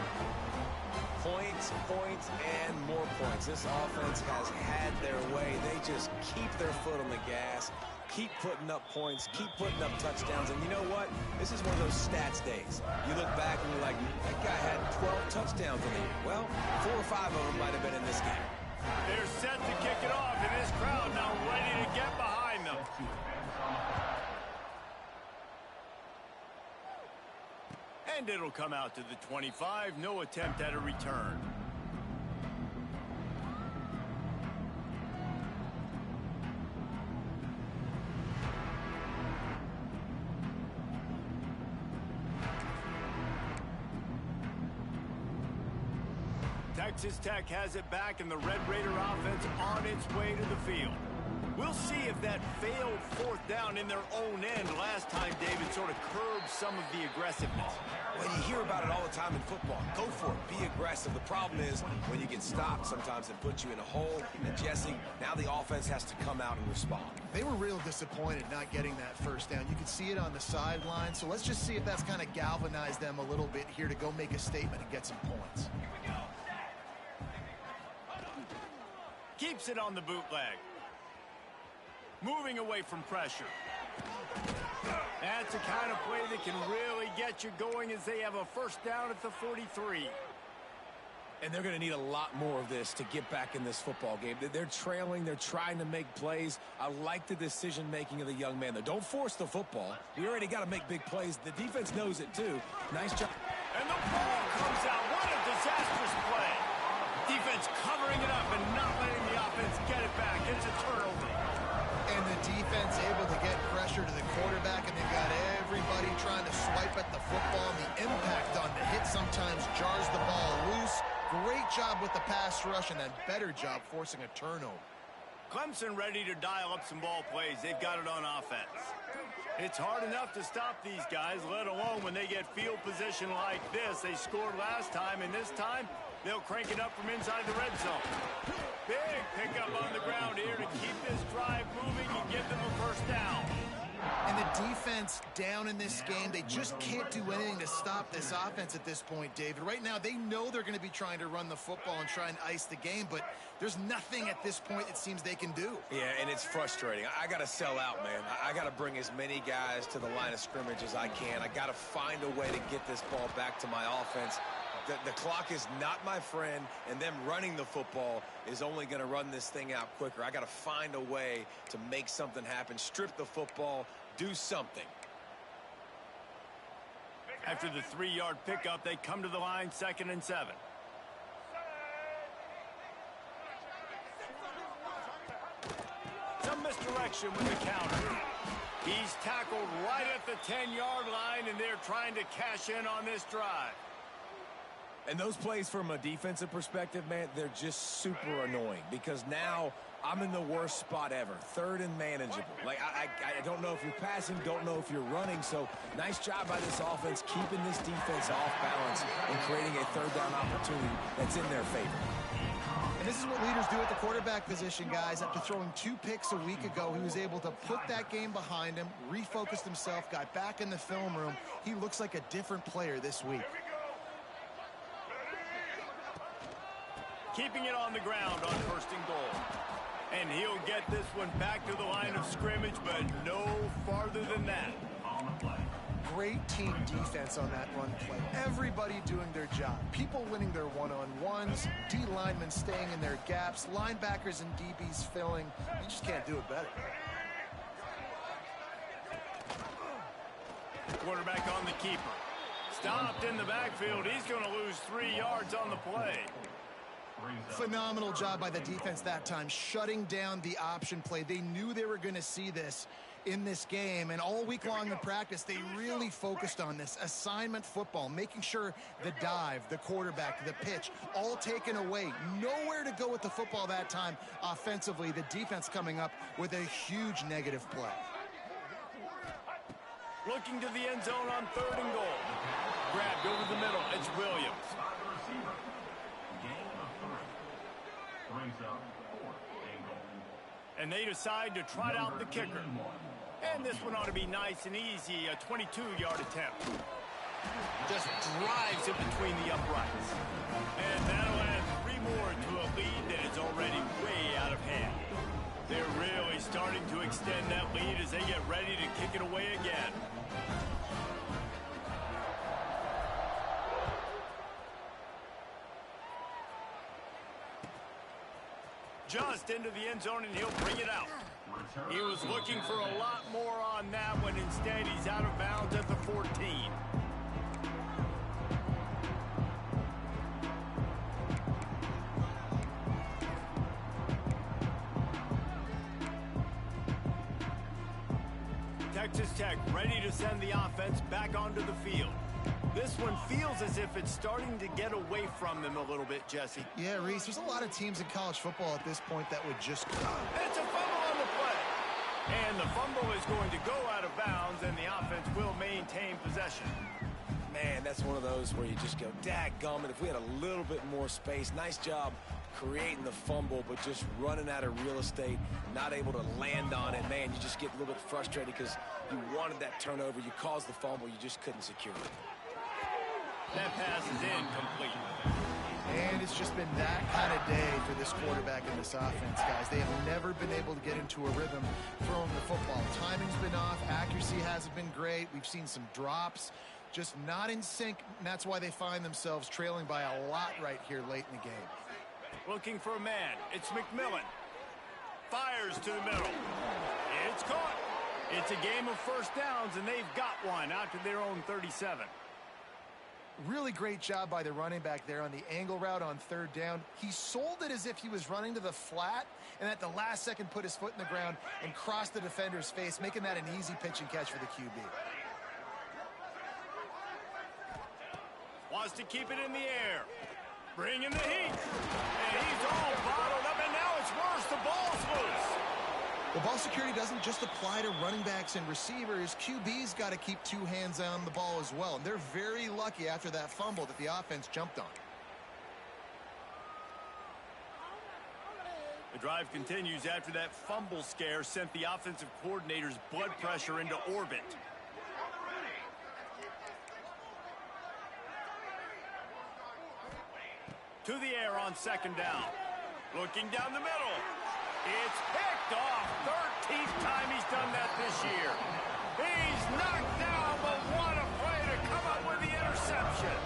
Points, points, and more points. This offense has had their way. They just keep their foot on the gas, keep putting up points, keep putting up touchdowns. And you know what? This is one of those stats days. You look back and you're like, that guy had 12 touchdowns in the year. Well, 4 or 5 of them might have been in this game. They're set to kick it off, and this crowd now ready to get behind them. And it'll come out to the 25. No attempt at a return. Texas Tech has it back, and the Red Raider offense on its way to the field. We'll see if that failed fourth down in their own end last time, David, sort of curbed some of the aggressiveness. Well, you hear about it all the time in football. Go for it. Be aggressive. The problem is when you get stopped, sometimes it puts you in a hole. And, Jesse, now the offense has to come out and respond. They were real disappointed not getting that first down. You could see it on the sideline. So let's just see if that's kind of galvanized them a little bit here to go make a statement and get some points. Keeps it on the bootleg. Moving away from pressure. That's the kind of play that can really get you going as they have a first down at the 43. And they're going to need a lot more of this to get back in this football game. They're trailing. They're trying to make plays. I like the decision-making of the young man, though. Don't force the football. We already got to make big plays. The defense knows it, too. Nice job. And the ball comes out. What a disastrous play. Defense covering it up and not letting the offense get it back. It's a turnover. And the defense able to get pressure to the quarterback, and they've got everybody trying to swipe at the football. The impact on the hit sometimes jars the ball loose. Great job with the pass rush, and then better job forcing a turnover. Clemson ready to dial up some ball plays. They've got it on offense. It's hard enough to stop these guys, let alone when they get field position like this. They scored last time, and this time they'll crank it up from inside the red zone. Big pickup on the ground here to keep this drive moving and give them a first down. And the defense down in this game, they just can't do anything to stop this offense at this point, David. Right now, they know they're going to be trying to run the football and try and ice the game, but there's nothing at this point it seems they can do. Yeah, and it's frustrating. I got to sell out, man. I got to bring as many guys to the line of scrimmage as I can. I got to find a way to get this ball back to my offense. The clock is not my friend, and them running the football is only going to run this thing out quicker. I got to find a way to make something happen, strip the football, do something. After the 3-yard pickup, they come to the line, 2nd and 7. Some misdirection with the counter. He's tackled right at the 10-yard line, and they're trying to cash in on this drive. And those plays from a defensive perspective, man, they're just super annoying because now I'm in the worst spot ever. Third and manageable. Like, I don't know if you're passing, don't know if you're running. So nice job by this offense keeping this defense off balance and creating a third down opportunity that's in their favor. And this is what leaders do at the quarterback position, guys. After throwing 2 picks a week ago, he was able to put that game behind him, refocused himself, got back in the film room. He looks like a different player this week. Keeping it on the ground on first and goal. And he'll get this one back to the line of scrimmage, but no farther than that. On the play. Great team defense on that run play. Everybody doing their job. People winning their one-on-ones, D linemen staying in their gaps, linebackers and DBs filling. You just can't do it better. Quarterback on the keeper. Stopped in the backfield. He's going to lose 3 yards on the play. Phenomenal job by the defense that time, shutting down the option play. They knew they were going to see this in this game, and all week long in practice, they really focused on this assignment football, making sure the dive, the quarterback, the pitch, all taken away. Nowhere to go with the football that time offensively. The defense coming up with a huge negative play. Looking to the end zone on third and goal. Grabbed over the middle. It's Williams. And they decide to trot out the kicker. And this one ought to be nice and easy, a 22-yard attempt. Just drives it between the uprights. And that'll add 3 more to a lead that is already way out of hand. They're really starting to extend that lead as they get ready to kick it away again. Just into the end zone, and he'll bring it out. He was looking for a lot more on that one. Instead, he's out of bounds at the 14. Texas Tech ready to send the offense back onto the field. This one feels as if it's starting to get away from them a little bit, Jesse. Yeah, Reese, there's a lot of teams in college football at this point that would just go. It's a fumble on the play. And the fumble is going to go out of bounds, and the offense will maintain possession. Man, that's one of those where you just go, dadgummit, if we had a little bit more space. Nice job creating the fumble, but just running out of real estate, not able to land on it. Man, you just get a little bit frustrated because you wanted that turnover. You caused the fumble. You just couldn't secure it. That pass is incomplete. And it's just been that kind of day for this quarterback and this offense, guys. They have never been able to get into a rhythm throwing the football. Timing's been off. Accuracy hasn't been great. We've seen some drops. Just not in sync, and that's why they find themselves trailing by a lot right here late in the game. Looking for a man. It's McMillan. Fires to the middle. It's caught. It's a game of first downs, and they've got one out to their own 37. Really great job by the running back there on the angle route on third down. He sold it as if he was running to the flat, and at the last second put his foot in the ground and crossed the defender's face, making that an easy pitch and catch for the QB. Wants to keep it in the air. Bringing the heat. And he's all bottled up, and now it's worse. The ball's loose. The ball security doesn't just apply to running backs and receivers. QB's got to keep 2 hands on the ball as well. And they're very lucky after that fumble that the offense jumped on. The drive continues after that fumble scare sent the offensive coordinator's blood pressure into orbit. To the air on second down. Looking down the middle. It's picked off. 13th time he's done that this year. He's knocked down, but what a play to come up with the interception.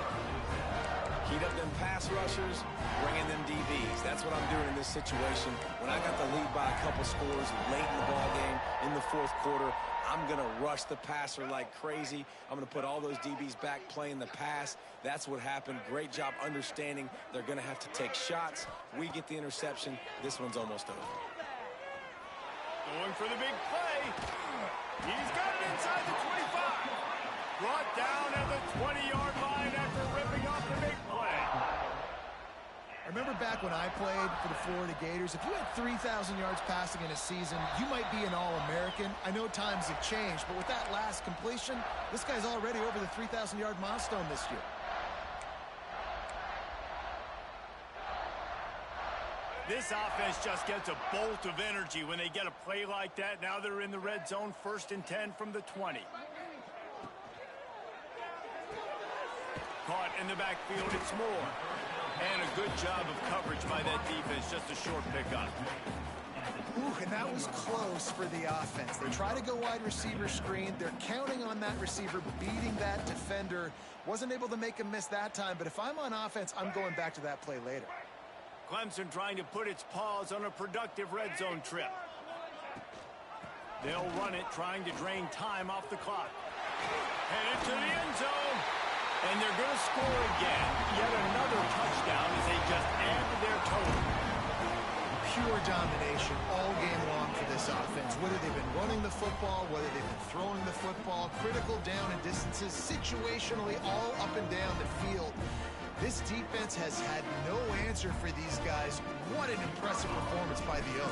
Heat up them pass rushers, bringing them DBs. That's what I'm doing in this situation. When I got the lead by a couple scores late in the ball game, in the fourth quarter, I'm going to rush the passer like crazy. I'm going to put all those DBs back playing the pass. That's what happened. Great job understanding they're going to have to take shots. We get the interception. This one's almost over. Going for the big play. He's got it inside the 25. Brought down at the 20-yard line after ripping off the big play. remember back when I played for the Florida Gators, if you had 3,000 yards passing in a season, you might be an All-American. I know times have changed, but with that last completion, this guy's already over the 3,000-yard milestone this year. This offense just gets a bolt of energy when they get a play like that. Now they're in the red zone, 1st and 10 from the 20. Caught in the backfield, it's Moore. And a good job of coverage by that defense, just a short pickup. Ooh, and that was close for the offense. They try to go wide receiver screen. They're counting on that receiver beating that defender. Wasn't able to make a miss that time, but if I'm on offense, I'm going back to that play later. Clemson trying to put its paws on a productive red zone trip. They'll run it, trying to drain time off the clock. Headed to the end zone. And they're going to score again. Yet another touchdown as they just add to their total. Pure domination all game long for this offense. Whether they've been running the football, whether they've been throwing the football, critical down and distances, situationally all up and down the field. This defense has had no answer for these guys. What an impressive performance by the O.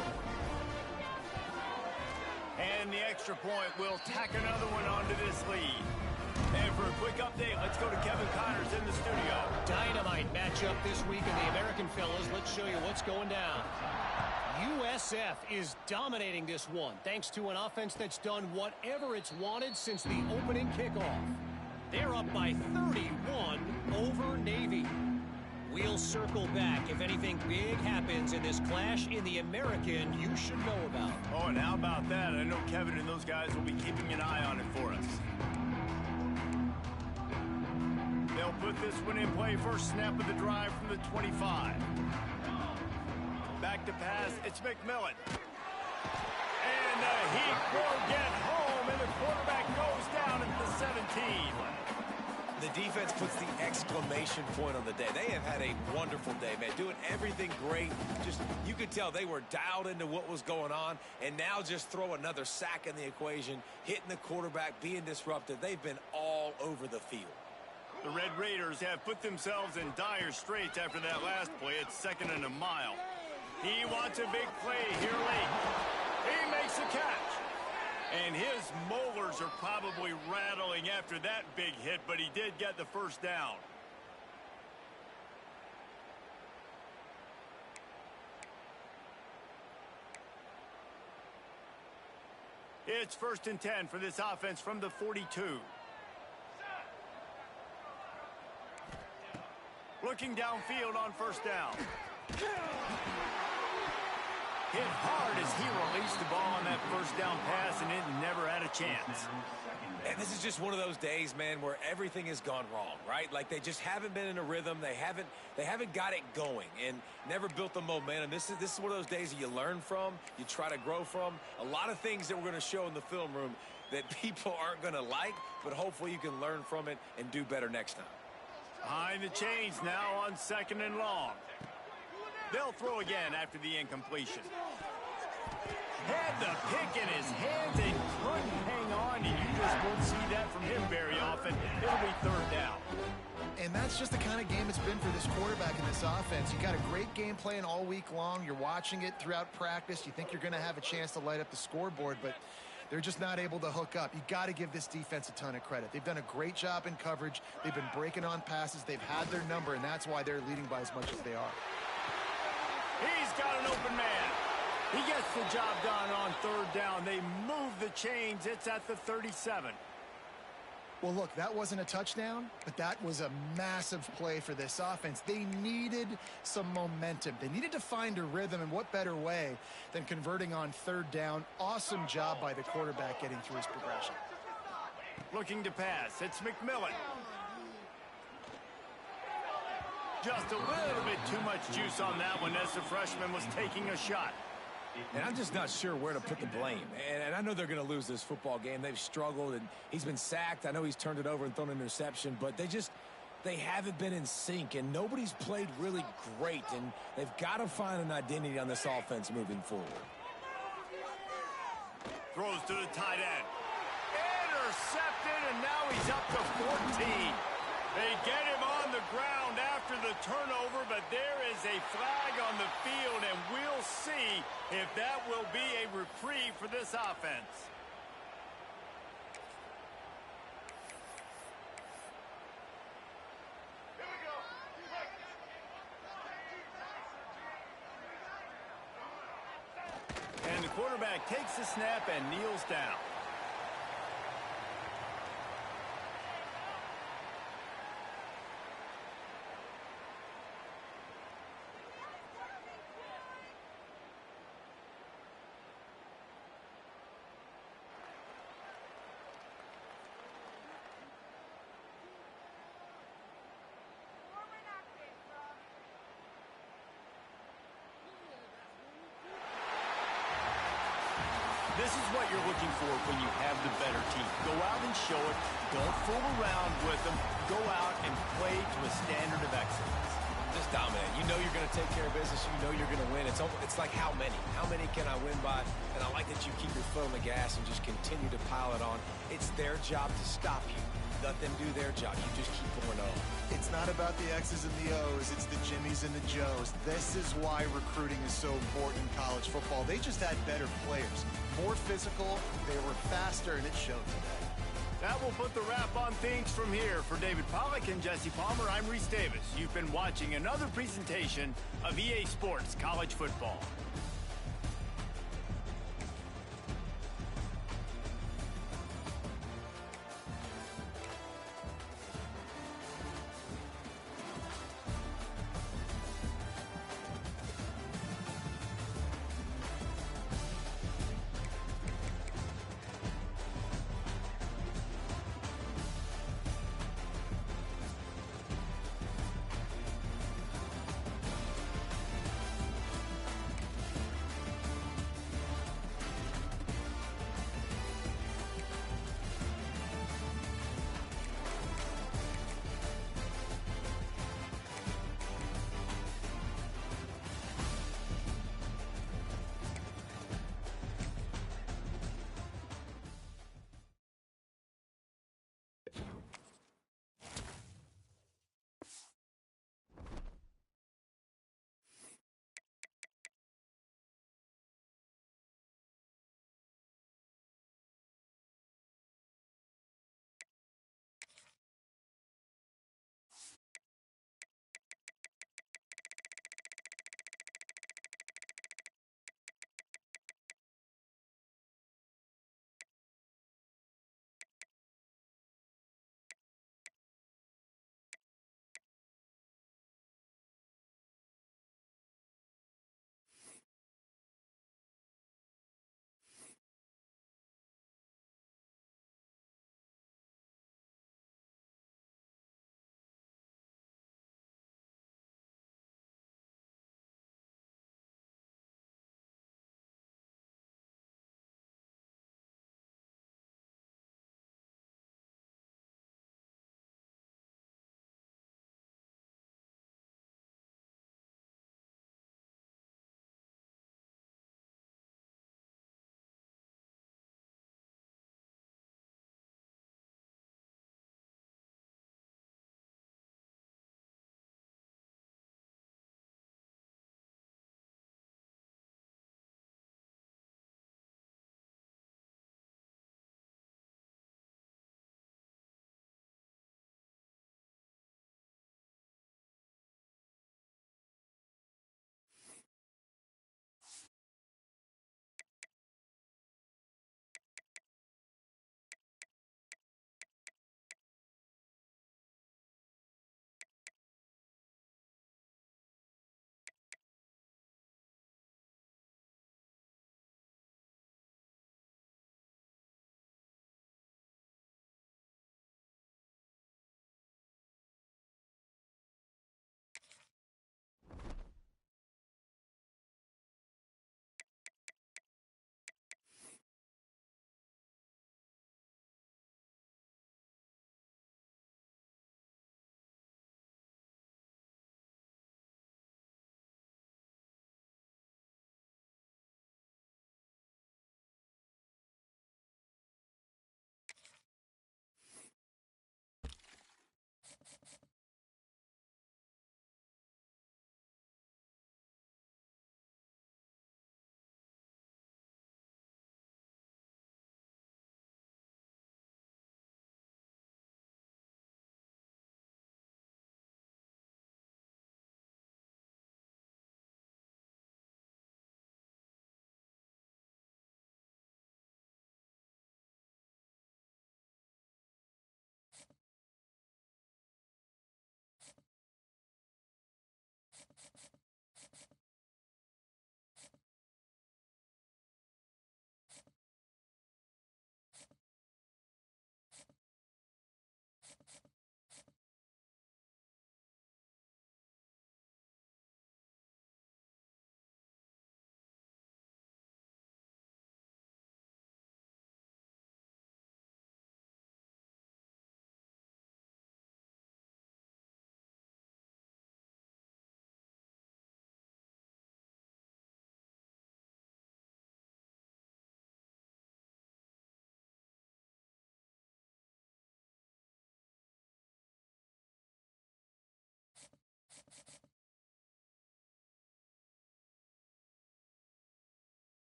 And the extra point will tack another one onto this lead. And for a quick update, let's go to Kevin Connors in the studio. Dynamite matchup this week in the American, fellas. Let's show you what's going down. USF is dominating this one, thanks to an offense that's done whatever it's wanted since the opening kickoff. They're up by 31 over Navy. We'll circle back if anything big happens in this clash in the American you should know about. Oh, and how about that? I know Kevin and those guys will be keeping an eye on it for us. They'll put this one in play. First snap of the drive from the 25. Back to pass. It's McMillan. And he will get home, and the quarterback goes down at the 17. The defense puts the exclamation point on the day. They have had a wonderful day, man. Doing everything great. Just, you could tell they were dialed into what was going on. And now just throw another sack in the equation, hitting the quarterback, being disruptive. They've been all over the field. The Red Raiders have put themselves in dire straits after that last play. It's 2nd and a mile. He wants a big play here late. He makes a catch. And his molars are probably rattling after that big hit, but he did get the first down. It's 1st and 10 for this offense from the 42. Looking downfield on 1st down. Hit hard as he released the ball on that 1st down pass, and it never had a chance. And this is just one of those days, man, where everything has gone wrong, right? Like they just haven't been in a rhythm. They haven't got it going and never built the momentum. This is one of those days that you learn from, you try to grow from. A lot of things that we're going to show in the film room that people aren't going to like, but hopefully you can learn from it and do better next time. Behind the chains now on 2nd and long. They'll throw again after the incompletion. Had the pick in his hands and couldn't hang on, and you just won't see that from him very often. It'll be 3rd down. And that's just the kind of game it's been for this quarterback in this offense. You got a great game plan all week long. You're watching it throughout practice. You think you're going to have a chance to light up the scoreboard, but they're just not able to hook up. You got to give this defense a ton of credit. They've done a great job in coverage. They've been breaking on passes. They've had their number, and that's why they're leading by as much as they are. He's got an open man. He gets the job done on 3rd down. They move the chains. It's at the 37. Well, look, that wasn't a touchdown, but that was a massive play for this offense. They needed some momentum. They needed to find a rhythm, and what better way than converting on 3rd down. Awesome job by the quarterback getting through his progression. Looking to pass. It's McMillan. Just a little bit too much juice on that one as the freshman was taking a shot. And I'm just not sure where to put the blame. And I know they're going to lose this football game. They've struggled, and he's been sacked. I know he's turned it over and thrown an interception, but they haven't been in sync, and nobody's played really great, and they've got to find an identity on this offense moving forward. Throws to the tight end. Intercepted, and now he's up to 14. They get him on the ground after the turnover, but there is a flag on the field, and we'll see if that will be a reprieve for this offense. And the quarterback takes the snap and kneels down. This is what you're looking for when you have the better team. Go out and show it. Don't fool around with them. Go out and play to a standard of excellence. Just dominate. You know you're going to take care of business. You know you're going to win. It's like how many? How many can I win by? And I like that you keep your foot on the gas and just continue to pile it on. It's their job to stop you. Let them do their job. You just keep going on. It's not about the X's and the O's. It's the Jimmies and the Joes. This is why recruiting is so important in college football. They just had better players. More physical, they were faster, and it showed today. That will put the wrap on things from here. For David Pollack and Jesse Palmer, I'm Reese Davis. You've been watching another presentation of EA Sports College Football.